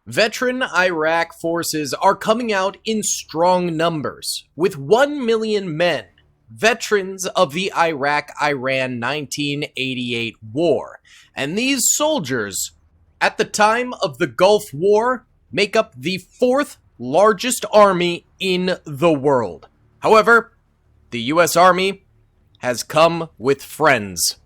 Veteran Iraq forces are coming out in strong numbers, with 1 million men, veterans of the Iraq-Iran 1988 war. And these soldiers, at the time of the Gulf War, make up the fourth largest army in the world. However, the US Army has come with friends.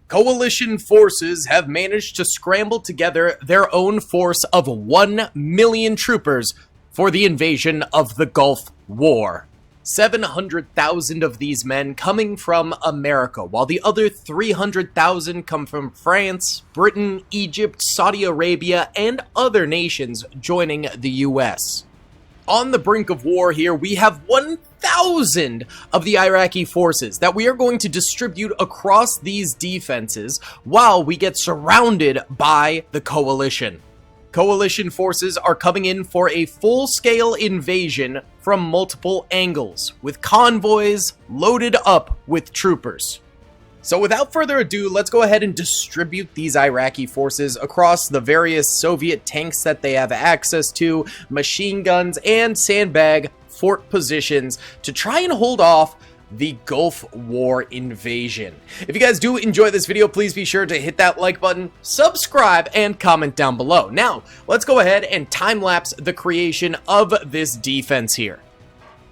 Coalition forces have managed to scramble together their own force of 1 million troopers for the invasion of the Gulf War. 700,000 of these men coming from America, while the other 300,000 come from France, Britain, Egypt, Saudi Arabia, and other nations joining the US. On the brink of war here, we have 1,000 of the Iraqi forces that we are going to distribute across these defenses while we get surrounded by the coalition. Coalition forces are coming in for a full-scale invasion from multiple angles, with convoys loaded up with troopers. So without further ado, let's go ahead and distribute these Iraqi forces across the various Soviet tanks that they have access to, machine guns, and sandbag fort positions to try and hold off the Gulf War invasion. If you guys do enjoy this video, please be sure to hit that like button, subscribe, and comment down below. Now, let's go ahead and time-lapse the creation of this defense here.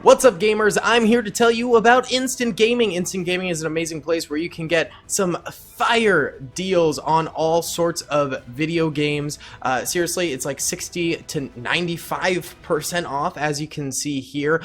What's up, gamers? I'm here to tell you about Instant Gaming. Instant Gaming is an amazing place where you can get some fire deals on all sorts of video games. Seriously, it's like 60 to 95% off, as you can see here.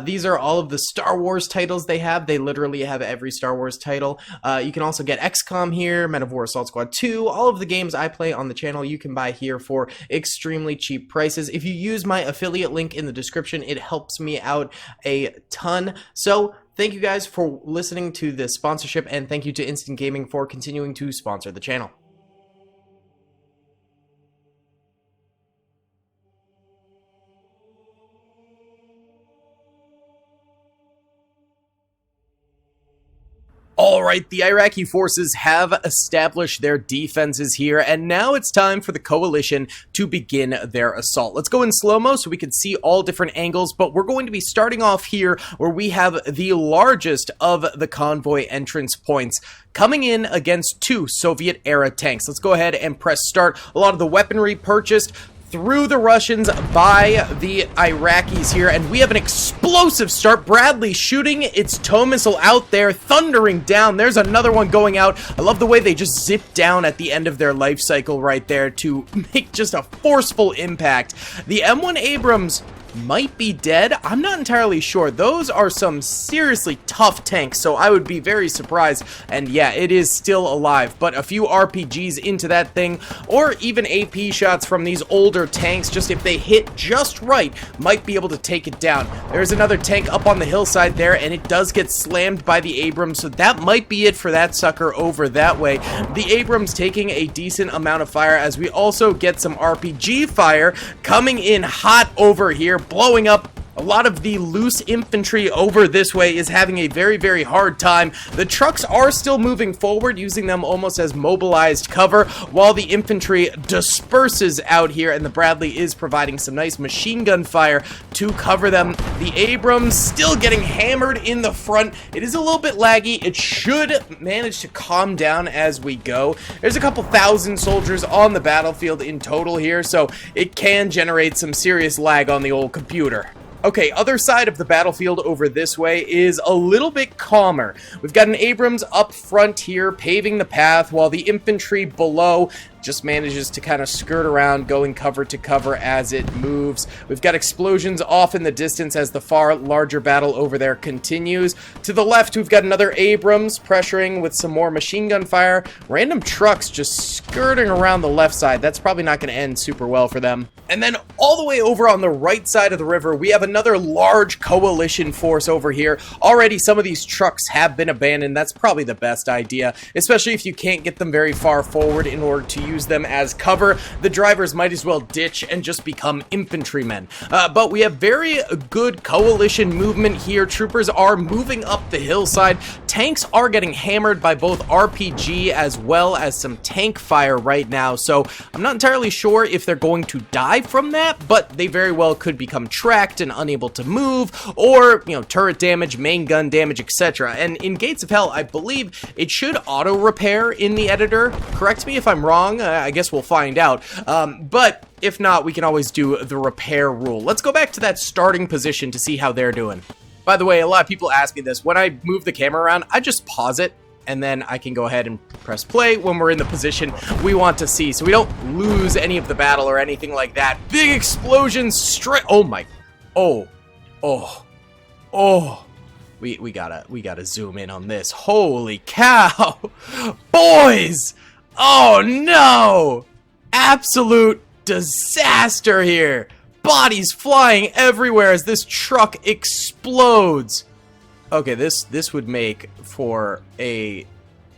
These are all of the Star Wars titles they have. They literally have every Star Wars title. You can also get XCOM here, Men of War Assault Squad 2. All of the games I play on the channel you can buy here for extremely cheap prices. If you use my affiliate link in the description, it helps me out a ton. So thank you guys for listening to this sponsorship, and thank you to Instant Gaming for continuing to sponsor the channel. Alright, the Iraqi forces have established their defenses here, and now it's time for the coalition to begin their assault. Let's go in slow-mo so we can see all different angles, but we're going to be starting off here where we have the largest of the convoy entrance points coming in against two Soviet-era tanks. Let's go ahead and press start. A lot of the weaponry purchased through the Russians by the Iraqis here, and we have an explosive start. Bradley shooting its tow missile out there, thundering down. There's another one going out. I love the way they just zip down at the end of their life cycle right there to make just a forceful impact. The M1 Abrams might be dead. I'm not entirely sure. Those are some seriously tough tanks, so I would be very surprised. And yeah, it is still alive, but a few RPGs into that thing, or even AP shots from these older tanks, just if they hit just right, might be able to take it down. There's another tank up on the hillside there, and it does get slammed by the Abrams, so that might be it for that sucker over that way. The Abrams taking a decent amount of fire, as we also get some RPG fire coming in hot over here, blowing up. A lot of the loose infantry over this way is having a very, very hard time. The trucks are still moving forward, using them almost as mobilized cover, while the infantry disperses out here, and the Bradley is providing some nice machine gun fire to cover them. The Abrams still getting hammered in the front. It is a little bit laggy. It should manage to calm down as we go. There's a couple thousand soldiers on the battlefield in total here, so it can generate some serious lag on the old computer. Okay, other side of the battlefield over this way is a little bit calmer. We've got an Abrams up front here, paving the path, while the infantry below just manages to kind of skirt around, going cover to cover as it moves. We've got explosions off in the distance as the far larger battle over there continues. To the left, we've got another Abrams pressuring with some more machine gun fire. Random trucks just skirting around the left side. That's probably not going to end super well for them. And then all the way over on the right side of the river, we have another large coalition force over here. Already some of these trucks have been abandoned. That's probably the best idea, especially if you can't get them very far forward in order to use use them as cover. The drivers might as well ditch and just become infantrymen. But we have very good coalition movement here. Troopers are moving up the hillside. Tanks are getting hammered by both RPG as well as some tank fire right now. So I'm not entirely sure if they're going to die from that, but they very well could become tracked and unable to move, or, you know, turret damage, main gun damage, etc. And in Gates of Hell, I believe it should auto repair in the editor. Correct me if I'm wrong. I guess we'll find out. But if not, we can always do the repair rule. Let's go back to that starting position to see how they're doing. By the way, a lot of people ask me this. When I move the camera around, I just pause it, and then I can go ahead and press play when we're in the position we want to see, so we don't lose any of the battle or anything like that. Big explosions straight. Oh my. Oh. We gotta zoom in on this. Holy cow. Boys. Oh no. Absolute disaster here. Bodies flying everywhere as this truck explodes. Okay, this would make for a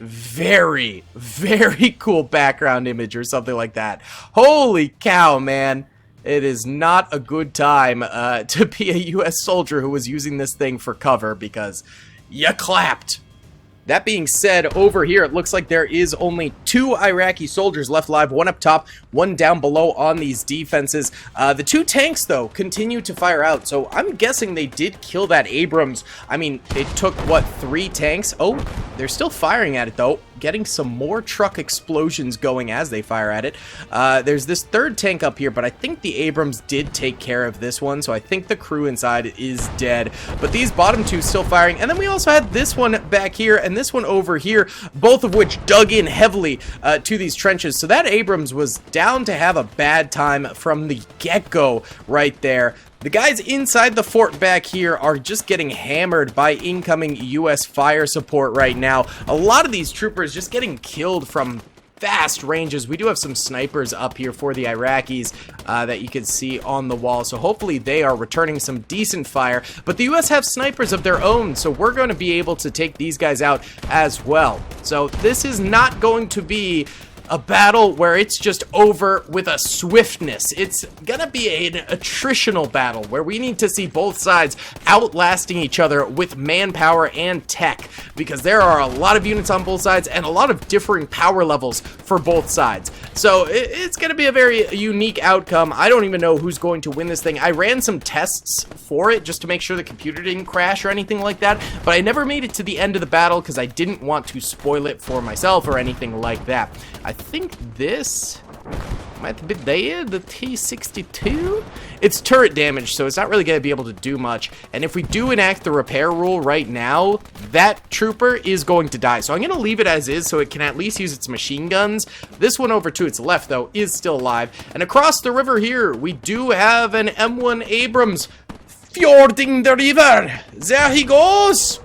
very, very cool background image or something like that. Holy cow, man. It is not a good time to be a U.S. soldier who was using this thing for cover, because you clapped. That being said, over here, it looks like there is only 2 Iraqi soldiers left alive, one up top, one down below on these defenses. The 2 tanks, though, continue to fire out, so I'm guessing they did kill that Abrams. I mean, it took, what, 3 tanks? Oh, they're still firing at it, though. Getting some more truck explosions going as they fire at it. There's this 3rd tank up here, but I think the Abrams did take care of this one, so I think the crew inside is dead. But these bottom 2 still firing, and then we also had this one back here and this one over here, both of which dug in heavily to these trenches. So that Abrams was down to have a bad time from the get-go right there. The guys inside the fort back here are just getting hammered by incoming U.S. fire support right now. A lot of these troopers just getting killed from vast ranges. We do have some snipers up here for the Iraqis that you can see on the wall, so hopefully they are returning some decent fire. But the U.S. have snipers of their own, so we're going to be able to take these guys out as well. So this is not going to be a battle where it's just over with a swiftness. It's gonna be an attritional battle where we need to see both sides outlasting each other with manpower and tech, because there are a lot of units on both sides and a lot of differing power levels for both sides. So it's gonna be a very unique outcome. I don't even know who's going to win this thing. I ran some tests for it just to make sure the computer didn't crash or anything like that, but I never made it to the end of the battle because I didn't want to spoil it for myself or anything like that. I think this might be there, the T-62. It's turret damage, so it's not really going to be able to do much. And if we do enact the repair rule right now, that trooper is going to die. So I'm going to leave it as is so it can at least use its machine guns. This one over to its left, though, is still alive. And across the river here, we do have an M1 Abrams fjording the river. There he goes.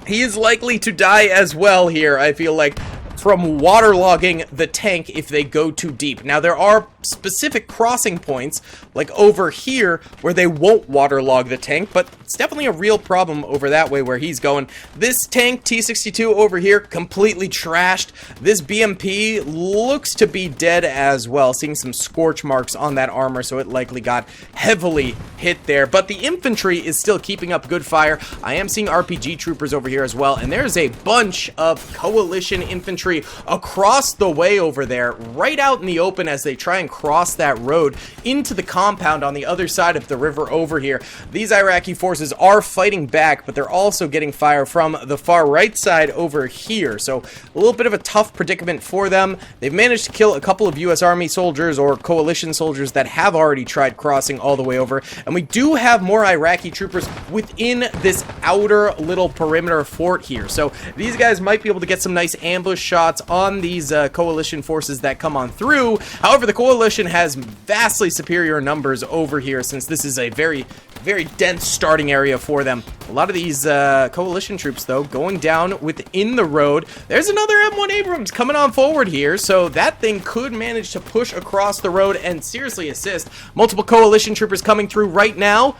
He is likely to die as well here, I feel like, from waterlogging the tank if they go too deep. Now, there are specific crossing points, like over here, where they won't waterlog the tank, but it's definitely a real problem over that way where he's going. This tank, T-62 over here, completely trashed. This BMP looks to be dead as well, seeing some scorch marks on that armor, so it likely got heavily hit there. But the infantry is still keeping up good fire. I am seeing RPG troopers over here as well, and there's a bunch of coalition infantry across the way over there, right out in the open as they try and cross that road into the compound on the other side of the river over here. These Iraqi forces are fighting back, but they're also getting fire from the far right side over here, so a little bit of a tough predicament for them. They've managed to kill a couple of U.S. Army soldiers or coalition soldiers that have already tried crossing all the way over, and we do have more Iraqi troopers within this outer little perimeter fort here, so these guys might be able to get some nice ambush shots on these coalition forces that come on through. However, the coalition has vastly superior numbers over here, since this is a very, very dense starting area for them. A lot of these coalition troops, though, going down within the road. There's another M1 Abrams coming on forward here, so that thing could manage to push across the road and seriously assist. Multiple coalition troopers coming through right now.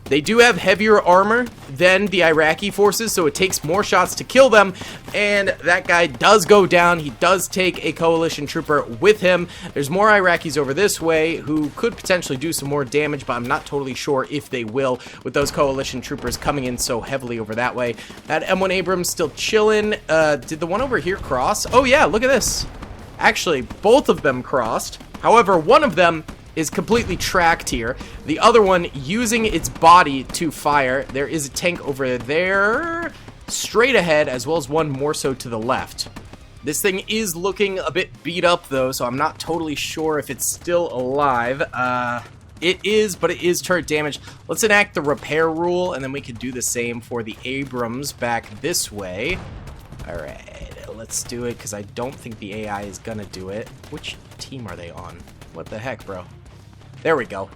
They do have heavier armor than the Iraqi forces, so it takes more shots to kill them, and that guy does go down. He does take a coalition trooper with him. There's more Iraqis over this way who could potentially do some more damage, but I'm not totally sure if they will with those coalition troopers coming in so heavily over that way. That M1 Abrams still chilling. Did the one over here cross? Oh yeah, look at this. Actually, both of them crossed. However, one of them is completely tracked here. The other one using its body to fire. There is a tank over there straight ahead, as well as one more so to the left. This thing is looking a bit beat up though, so I'm not totally sure if it's still alive. It is, but it is turret damage. Let's enact the repair rule, and then we can do the same for the Abrams back this way. Alright, let's do it, because I don't think the AI is gonna do it. Which team are they on? What the heck, bro? There we go.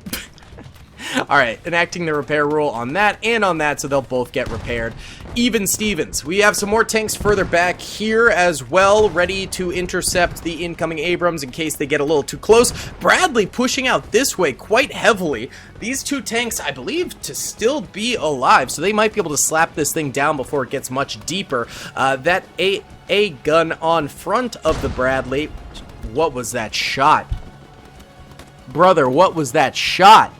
Alright, enacting the repair rule on that and on that, so they'll both get repaired. Even Stevens. We have some more tanks further back here as well, ready to intercept the incoming Abrams in case they get a little too close. Bradley pushing out this way quite heavily. These two tanks, I believe, to still be alive, so they might be able to slap this thing down before it gets much deeper. That A gun on front of the Bradley. What was that shot? Brother, what was that shot?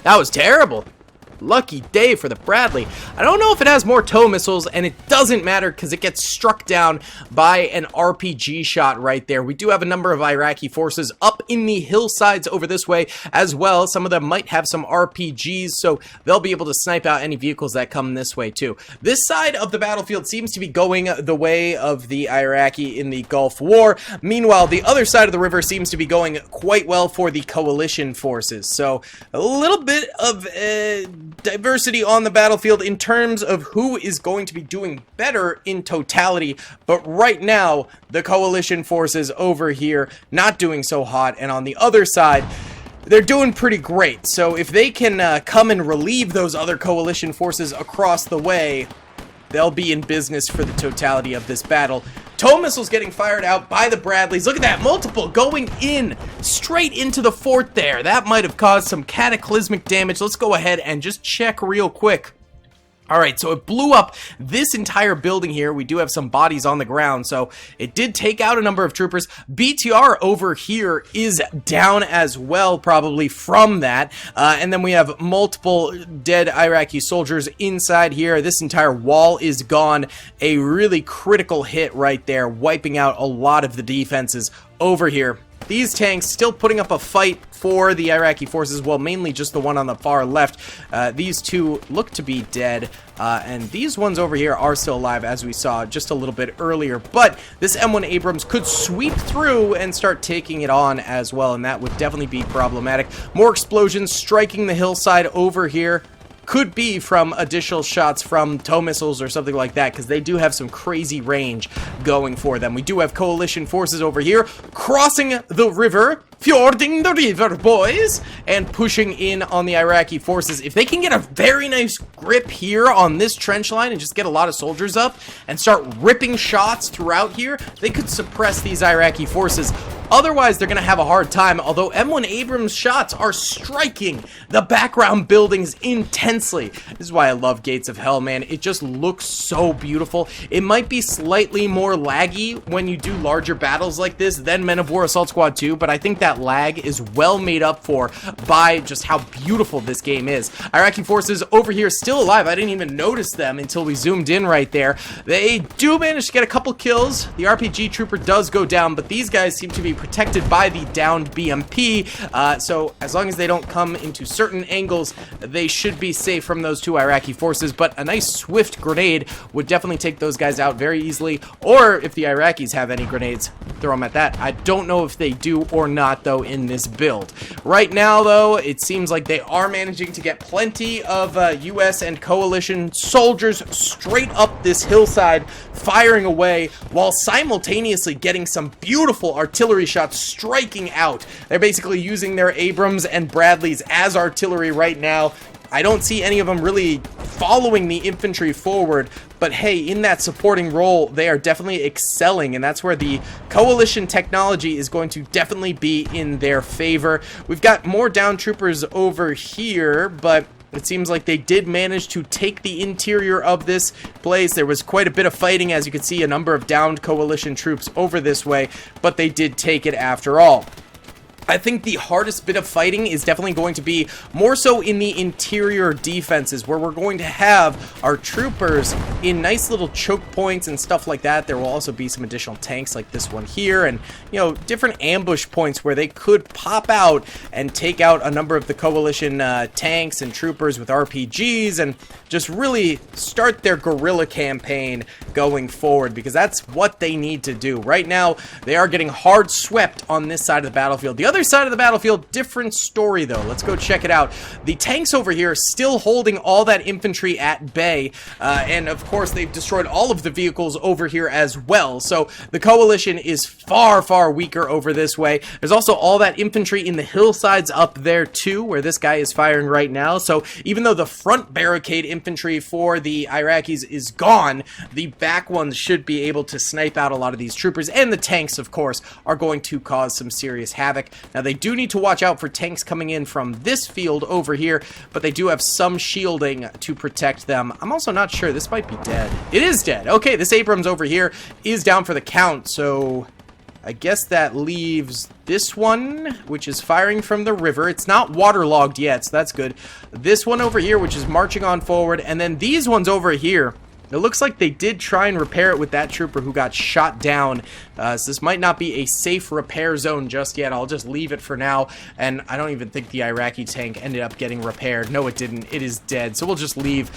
That was terrible. Lucky day for the Bradley. I don't know if it has more tow missiles, and it doesn't matter because it gets struck down by an RPG shot right there. We do have a number of Iraqi forces up in the hillsides over this way as well. Some of them might have some RPGs, so they'll be able to snipe out any vehicles that come this way too. This side of the battlefield seems to be going the way of the Iraqi in the Gulf War. Meanwhile, the other side of the river seems to be going quite well for the coalition forces. So a little bit of diversity on the battlefield in terms of who is going to be doing better in totality, but right now the coalition forces over here not doing so hot, and on the other side they're doing pretty great. So if they can come and relieve those other coalition forces across the way, they'll be in business for the totality of this battle. Tow missiles getting fired out by the Bradleys. Look at that, multiple going in straight into the fort there. That might have caused some cataclysmic damage. Let's go ahead and just check real quick. Alright, so it blew up this entire building here. We do have some bodies on the ground, so it did take out a number of troopers. BTR over here is down as well, probably from that. And then we have multiple dead Iraqi soldiers inside here. This entire wall is gone. A really critical hit right there, wiping out a lot of the defenses over here. These tanks still putting up a fight for the Iraqi forces, well, mainly just the one on the far left. These two look to be dead, and these ones over here are still alive, as we saw just a little bit earlier. But this M1 Abrams could sweep through and start taking it on as well, and that would definitely be problematic. More explosions striking the hillside over here. Could be from additional shots from tow missiles or something like that, because they do have some crazy range going for them. We do have coalition forces over here crossing the river, fjording the river, boys, and pushing in on the Iraqi forces. If they can get a very nice grip here on this trench line and just get a lot of soldiers up and start ripping shots throughout here, they could suppress these Iraqi forces. Otherwise, they're going to have a hard time, although M1 Abrams shots are striking the background buildings intensely. This is why I love Gates of Hell, man. It just looks so beautiful. It might be slightly more laggy when you do larger battles like this than Men of War Assault Squad 2, but I think that lag is well made up for by just how beautiful this game is. Iraqi forces over here still alive. I didn't even notice them until we zoomed in right there. They do manage to get a couple kills. The RPG trooper does go down, but these guys seem to be protected by the downed BMP, so as long as they don't come into certain angles, they should be safe from those two Iraqi forces. But a nice swift grenade would definitely take those guys out very easily, or if the Iraqis have any grenades, throw them at that. I don't know if they do or not though in this build. Right now though, it seems like they are managing to get plenty of US and coalition soldiers straight up this hillside, firing away while simultaneously getting some beautiful artillery shots striking out. They're basically using their Abrams and Bradleys as artillery right now. I don't see any of them really following the infantry forward, but hey, in that supporting role, they are definitely excelling, and that's where the coalition technology is going to definitely be in their favor. We've got more down troopers over here, but It seems like they did manage to take the interior of this place. There was quite a bit of fighting, as you can see, a number of downed coalition troops over this way, but they did take it after all. I think the hardest bit of fighting is definitely going to be more so in the interior defenses, where we're going to have our troopers in nice little choke points and stuff like that. There will also be some additional tanks like this one here, and, you know, different ambush points where they could pop out and take out a number of the coalition tanks and troopers with RPGs and just really start their guerrilla campaign going forward, because that's what they need to do. Right now, they are getting hard swept on this side of the battlefield. The other side of the battlefield, different story though. Let's go check it out. The tanks over here still holding all that infantry at bay, and of course they've destroyed all of the vehicles over here as well. So the coalition is far, far weaker over this way. There's also all that infantry in the hillsides up there too, where this guy is firing right now. So even though the front barricade infantry for the Iraqis is gone, the back ones should be able to snipe out a lot of these troopers, and the tanks, of course, are going to cause some serious havoc. Now, they do need to watch out for tanks coming in from this field over here, but they do have some shielding to protect them. I'm also not sure. This might be dead. It is dead. Okay, this Abrams over here is down for the count, so I guess that leaves this one, which is firing from the river. It's not waterlogged yet, so that's good. This one over here, which is marching on forward, and then these ones over here. It looks like they did try and repair it with that trooper who got shot down. So this might not be a safe repair zone just yet. I'll just leave it for now. And I don't even think the Iraqi tank ended up getting repaired. No, it didn't. It is dead. So we'll just leave,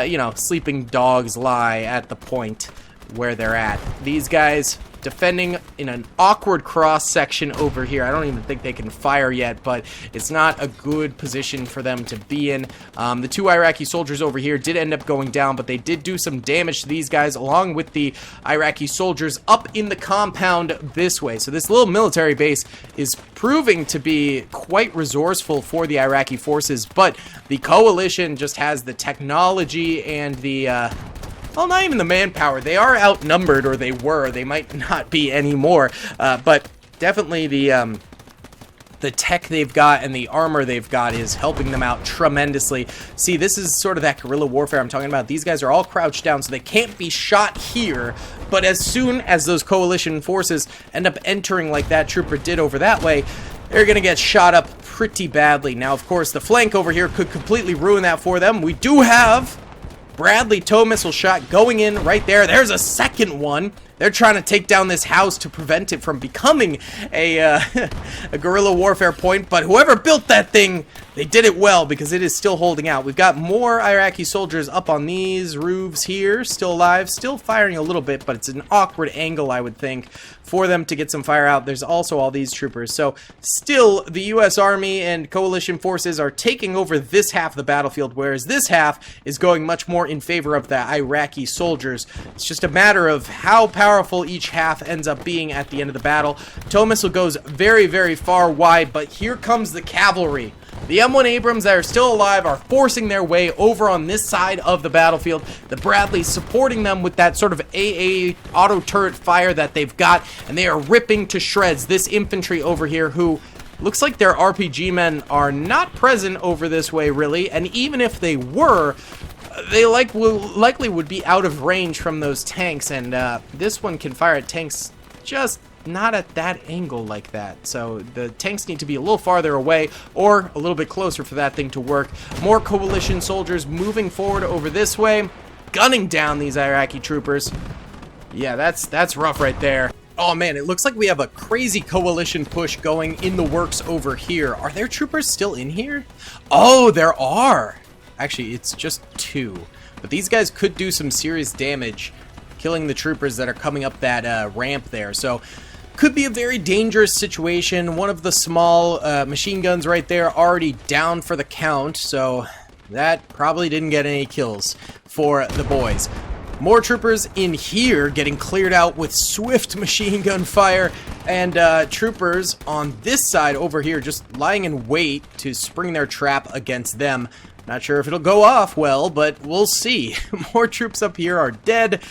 you know, sleeping dogs lie at the point where they're at. These guys defending in an awkward cross section over here. I don't even think they can fire yet, but it's not a good position for them to be in. The two Iraqi soldiers over here did end up going down, but they did do some damage to these guys along with the Iraqi soldiers up in the compound this way. So this little military base is proving to be quite resourceful for the Iraqi forces, but the coalition just has the technology and the well, not even the manpower. They are outnumbered, or they were. They might not be anymore. But definitely the tech they've got and the armor they've got is helping them out tremendously. See, this is sort of that guerrilla warfare I'm talking about. These guys are all crouched down, so they can't be shot here. But as soon as those coalition forces end up entering like that trooper did over that way, they're going to get shot up pretty badly. Now, of course, the flank over here could completely ruin that for them. We do have Bradley tow missile shot going in right there. There's a second one. They're trying to take down this house to prevent it from becoming a, a guerrilla warfare point. But whoever built that thing, they did it well, because it is still holding out. We've got more Iraqi soldiers up on these roofs here, still alive, still firing a little bit, but it's an awkward angle, I would think, for them to get some fire out. There's also all these troopers. So still, the U.S. Army and coalition forces are taking over this half of the battlefield, whereas this half is going much more in favor of the Iraqi soldiers. It's just a matter of how powerful each half ends up being at the end of the battle. Tow missile goes very, very far wide, but here comes the cavalry. The M1 Abrams that are still alive are forcing their way over on this side of the battlefield. The Bradley's supporting them with that sort of AA auto turret fire that they've got, and they are ripping to shreds this infantry over here, who looks like their RPG men are not present over this way, really, and even if they were, they likely would be out of range from those tanks, and this one can fire at tanks just not at that angle like that. So the tanks need to be a little farther away or a little bit closer for that thing to work. More coalition soldiers moving forward over this way, gunning down these Iraqi troopers. Yeah, that's rough right there. Oh man, it looks like we have a crazy coalition push going in the works over here. Are there troopers still in here? Oh, there are. Actually, it's just two. But these guys could do some serious damage, killing the troopers that are coming up that ramp there. So could be a very dangerous situation. One of the small machine guns right there already down for the count, so that probably didn't get any kills for the boys. More troopers in here getting cleared out with swift machine gun fire, and troopers on this side over here just lying in wait to spring their trap against them. Not sure if it'll go off well, but we'll see. More troops up here are dead.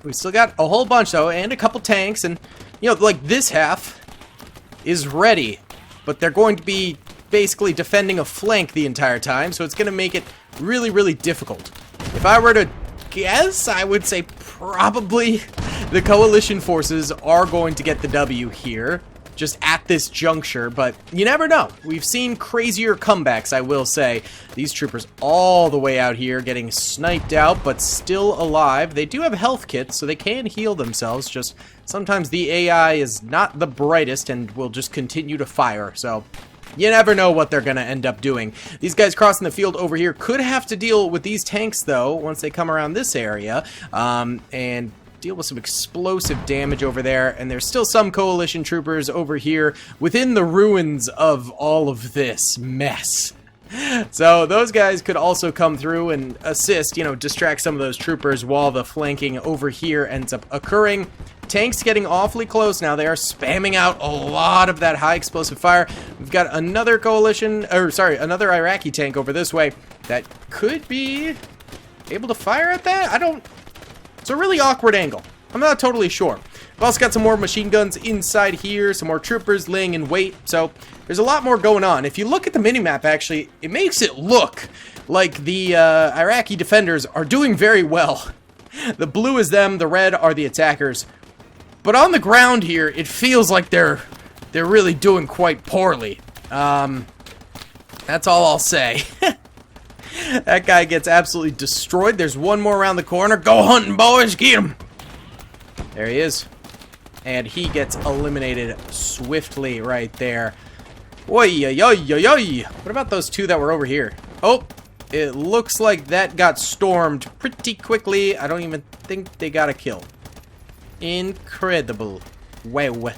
We still got a whole bunch, though, and a couple tanks. And, you know, like, this half is ready. But they're going to be basically defending a flank the entire time, so it's going to make it really, really difficult. If I were to guess, I would say probably the coalition forces are going to get the W here, just at this juncture, but you never know. We've seen crazier comebacks, I will say. These troopers all the way out here getting sniped out, but still alive. They do have health kits, so they can heal themselves, just sometimes the AI is not the brightest and will just continue to fire, so you never know what they're going to end up doing. These guys crossing the field over here could have to deal with these tanks, though, once they come around this area, and deal with some explosive damage over there. And there's still some coalition troopers over here within the ruins of all of this mess. So those guys could also come through and assist, you know, distract some of those troopers while the flanking over here ends up occurring. Tanks getting awfully close now. They are spamming out a lot of that high explosive fire. We've got another another Iraqi tank over this way that could be able to fire at that. It's a really awkward angle. I'm not totally sure. We've also got some more machine guns inside here, some more troopers laying in wait, so there's a lot more going on. If you look at the minimap, actually, it makes it look like the Iraqi defenders are doing very well. The blue is them, the red are the attackers. But on the ground here, it feels like they're really doing quite poorly. That's all I'll say. That guy gets absolutely destroyed. There's one more around the corner. Go hunting, boys. Get him. There he is. And he gets eliminated swiftly right there. Oi, oi, oi, oi, oi. What about those two that were over here? Oh, it looks like that got stormed pretty quickly. I don't even think they got a kill. Incredible. Wow.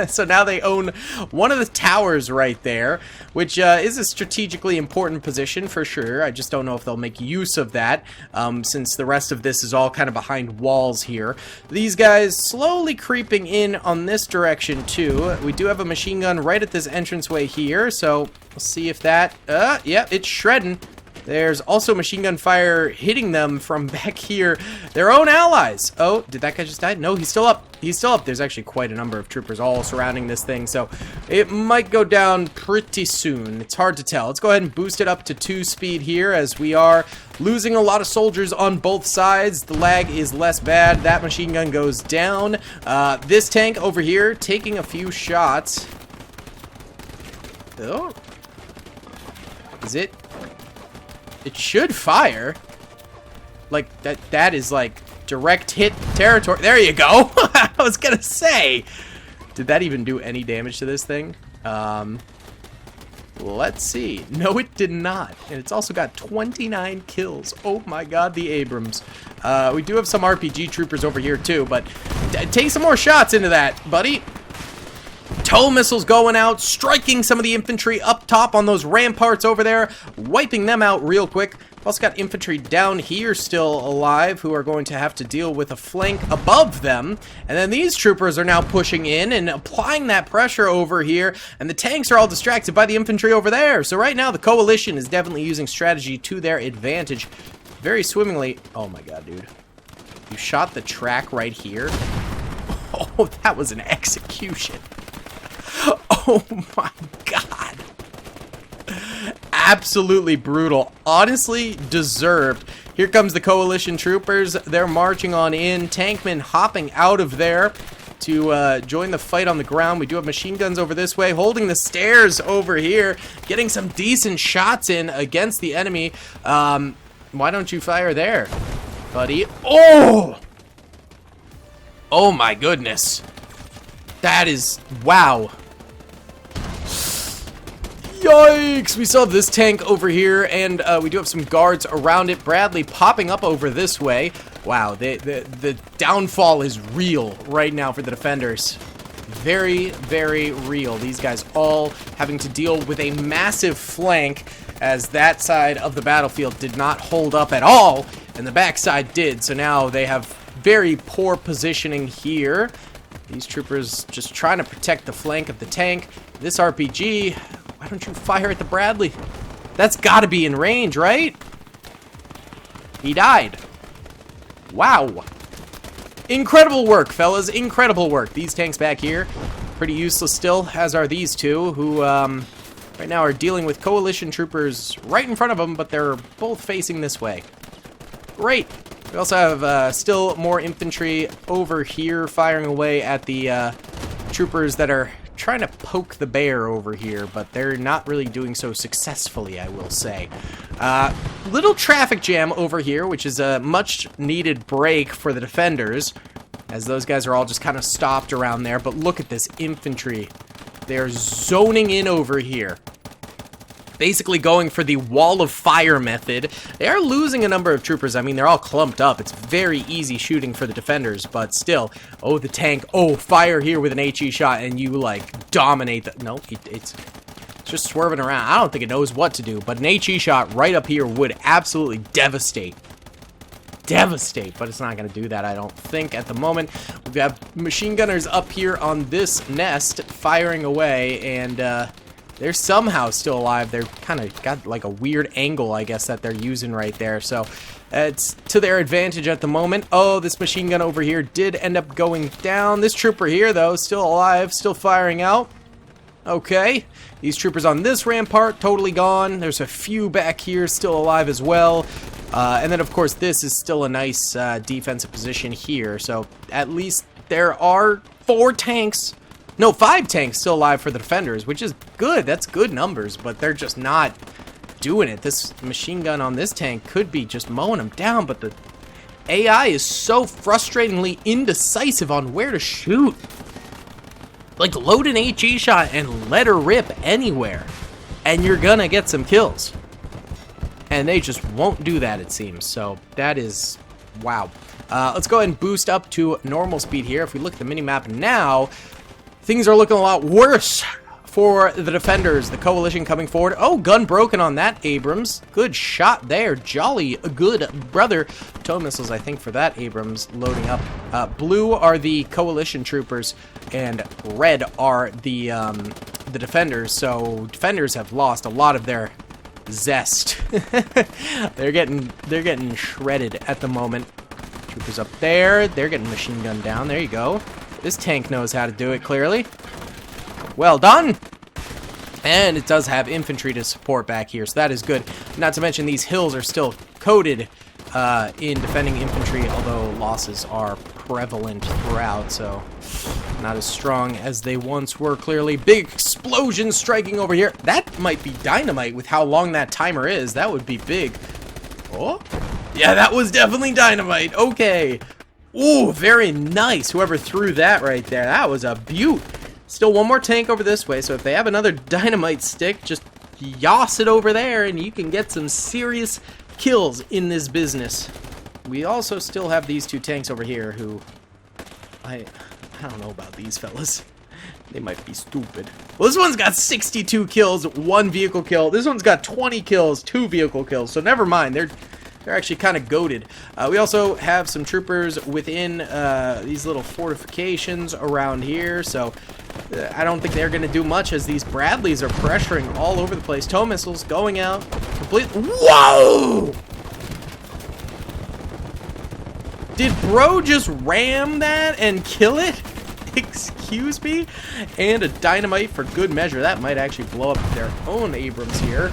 So now they own one of the towers right there, which is a strategically important position for sure. I just don't know if they'll make use of that, since the rest of this is all kind of behind walls here. These guys slowly creeping in on this direction too. We do have a machine gun right at this entranceway here, so we'll see if that... yeah, it's shredding. There's also machine gun fire hitting them from back here. Their own allies. Oh, did that guy just die? No, he's still up. He's still up. There's actually quite a number of troopers all surrounding this thing, so it might go down pretty soon. It's hard to tell. Let's go ahead and boost it up to 2 speed here, as we are losing a lot of soldiers on both sides. The lag is less bad. That machine gun goes down. This tank over here taking a few shots. Oh. Is it? It should fire. Like, that is like direct hit territory. There you go. I was gonna say. Did that even do any damage to this thing? Let's see. No, it did not. And it's also got 29 kills. Oh my god, the Abrams. We do have some RPG troopers over here too, but take some more shots into that, buddy. Tow missiles going out, striking some of the infantry up top on those ramparts over there, wiping them out real quick. We've also got infantry down here still alive who are going to have to deal with a flank above them. And then these troopers are now pushing in and applying that pressure over here, and the tanks are all distracted by the infantry over there. So right now the coalition is definitely using strategy to their advantage very swimmingly. Oh my god, dude. You shot the track right here. Oh, that was an execution. Oh my god. Absolutely brutal. Honestly, deserved. Here comes the coalition troopers. They're marching on in. Tankmen hopping out of there to join the fight on the ground. We do have machine guns over this way, holding the stairs over here, getting some decent shots in against the enemy. Why don't you fire there, buddy? Oh! Oh my goodness. That is... wow. Yikes! We still have this tank over here, and we do have some guards around it. Bradley popping up over this way. Wow, the downfall is real right now for the defenders. Very, very real. These guys all having to deal with a massive flank, as that side of the battlefield did not hold up at all, and the backside did. So now they have very poor positioning here. These troopers just trying to protect the flank of the tank. This RPG... why don't you fire at the Bradley? That's gotta be in range, right? He died. Wow. Incredible work, fellas. Incredible work. These tanks back here, pretty useless still, as are these two, who, right now are dealing with coalition troopers right in front of them, but they're both facing this way. Great. We also have still more infantry over here firing away at the troopers that are trying to poke the bear over here, but they're not really doing so successfully, I will say. Little traffic jam over here, which is a much needed break for the defenders, as those guys are all just kind of stopped around there. But look at this infantry. They're zoning in over here, basically going for the wall of fire method. They are losing a number of troopers. I mean, they're all clumped up. It's very easy shooting for the defenders, but still. Oh, the tank. Oh, fire here with an HE shot, and you, like, dominate the... No, it's just swerving around. I don't think it knows what to do, but an HE shot right up here would absolutely devastate. Devastate, but it's not going to do that, I don't think, at the moment. We've got machine gunners up here on this nest firing away, and they're somehow still alive. They're kind of got like a weird angle, I guess, that they're using right there. So it's to their advantage at the moment. Oh, this machine gun over here did end up going down. This trooper here, though, still alive, still firing out. Okay. These troopers on this rampart, totally gone. There's a few back here still alive as well. And then, of course, this is still a nice defensive position here. So at least there are 5 tanks still alive for the defenders, which is good. That's good numbers, but they're just not doing it. This machine gun on this tank could be just mowing them down, but the AI is so frustratingly indecisive on where to shoot. Like, load an HE shot and let her rip anywhere, and you're gonna get some kills. And they just won't do that, it seems. So that is... wow. Let's go ahead and boost up to normal speed here. If we look at the minimap now, things are looking a lot worse for the defenders. The coalition coming forward. Oh, gun broken on that Abrams. Good shot there. Jolly good brother. Tow missiles, I think, for that Abrams loading up. Blue are the coalition troopers, and red are the defenders. So defenders have lost a lot of their zest. They're getting shredded at the moment. Troopers up there. They're getting machine gunned down. There you go. This tank knows how to do it, clearly. Well done! And it does have infantry to support back here, so that is good. Not to mention these hills are still coated in defending infantry, although losses are prevalent throughout, so not as strong as they once were, clearly. Big explosion striking over here. That might be dynamite with how long that timer is. That would be big. Oh? Yeah, that was definitely dynamite. Okay. Ooh, very nice. Whoever threw that right there. That was a beaut. Still one more tank over this way, so if they have another dynamite stick, just yoss it over there and you can get some serious kills in this business. We also still have these 2 tanks over here who... I don't know about these fellas. They might be stupid. Well, this one's got 62 kills, 1 vehicle kill. This one's got 20 kills, 2 vehicle kills. So never mind. They're actually kind of goated. We also have some troopers within these little fortifications around here. So I don't think they're going to do much as these Bradleys are pressuring all over the place. Tow missiles going out. Complete. Whoa! Did bro just ram that and kill it? Excuse me? And a dynamite for good measure. That might actually blow up their own Abrams here.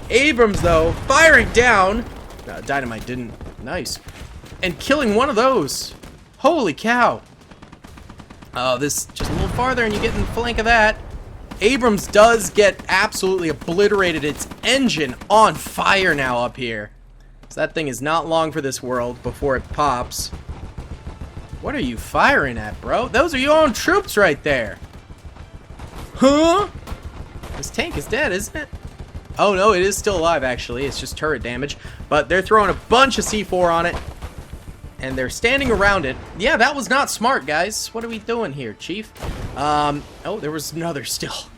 Abrams, though, firing down. Dynamite didn't. Nice. And killing one of those. Holy cow. Oh, this just a little farther and you get in the flank of that. Abrams does get absolutely obliterated. Its engine on fire now up here. So that thing is not long for this world before it pops. What are you firing at, bro? Those are your own troops right there. Huh? This tank is dead, isn't it? Oh, no, it is still alive, actually. It's just turret damage. But they're throwing a bunch of C4 on it. And they're standing around it. Yeah, that was not smart, guys. What are we doing here, Chief? Oh, there was another still.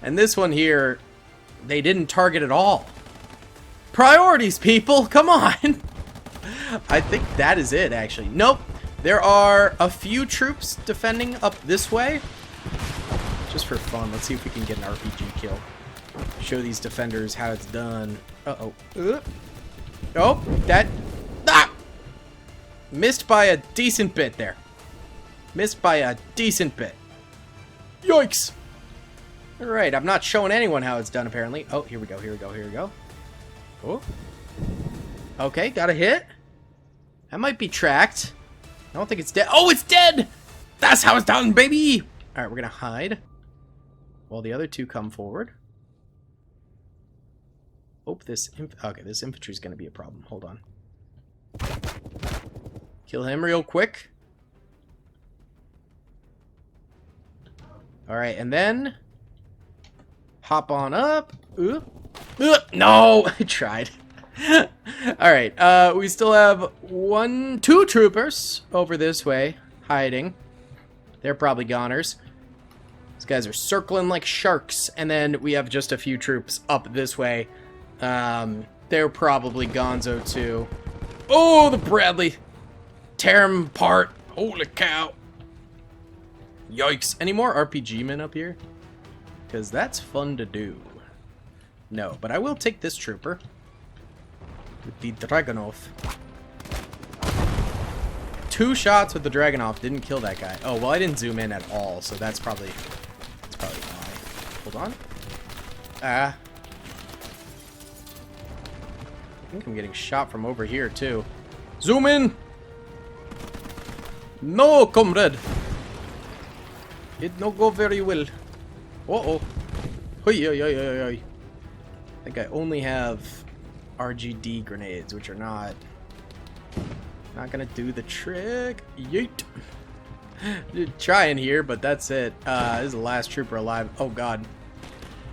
And this one here, they didn't target at all. Priorities, people! Come on! I think that is it, actually. Nope. There are a few troops defending up this way. Just for fun, let's see if we can get an RPG kill. Show these defenders how it's done. Uh-oh. Oh, that... Ah! Missed by a decent bit there. Missed by a decent bit. Yikes! Alright, I'm not showing anyone how it's done, apparently. Oh, here we go, here we go, here we go. Oh. Okay, got a hit. That might be tracked. I don't think it's dead. Oh, it's dead! That's how it's done, baby! Alright, we're gonna hide while the other two come forward. Oh, this infantry's gonna be a problem. Hold on. Kill him real quick. Alright, and then hop on up. No! I tried. Alright, we still have two troopers over this way, hiding. They're probably goners. These guys are circling like sharks. And then we have just a few troops up this way. They're probably gonzo too. Oh, the Bradley. Tear him apart. Holy cow. Yikes. Any more RPG men up here? Because that's fun to do. No, but I will take this trooper. With the Dragunov. 2 shots with the Dragunov didn't kill that guy. Oh, well, I didn't zoom in at all, so that's probably why. Hold on. I think I'm getting shot from over here, too. Zoom in! No, comrade! It no go very well. Uh-oh. Hoi, hoi, hoi, hoi, hoi. I think I only have RGD grenades, which are not gonna do the trick. Yeet. Trying here, but that's it. This is the last trooper alive. Oh god.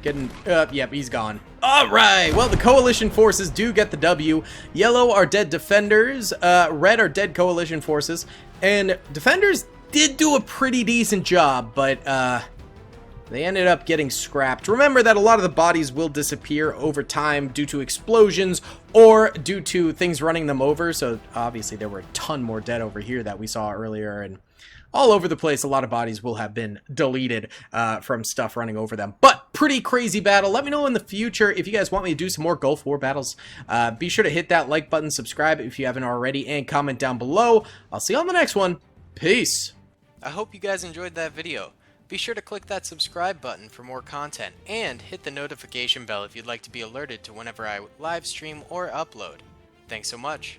Getting yep, he's gone. Alright, well the coalition forces do get the W. Yellow are dead defenders, red are dead coalition forces, and defenders did do a pretty decent job, but they ended up getting scrapped. Remember that a lot of the bodies will disappear over time due to explosions or due to things running them over. So obviously there were a ton more dead over here that we saw earlier, and all over the place a lot of bodies will have been deleted from stuff running over them. But pretty crazy battle. Let me know in the future if you guys want me to do some more Gulf War battles. Be sure to hit that like button, subscribe if you haven't already, and comment down below. I'll see you on the next one. Peace. I hope you guys enjoyed that video. Be sure to click that subscribe button for more content, and hit the notification bell if you'd like to be alerted to whenever I live stream or upload. Thanks so much.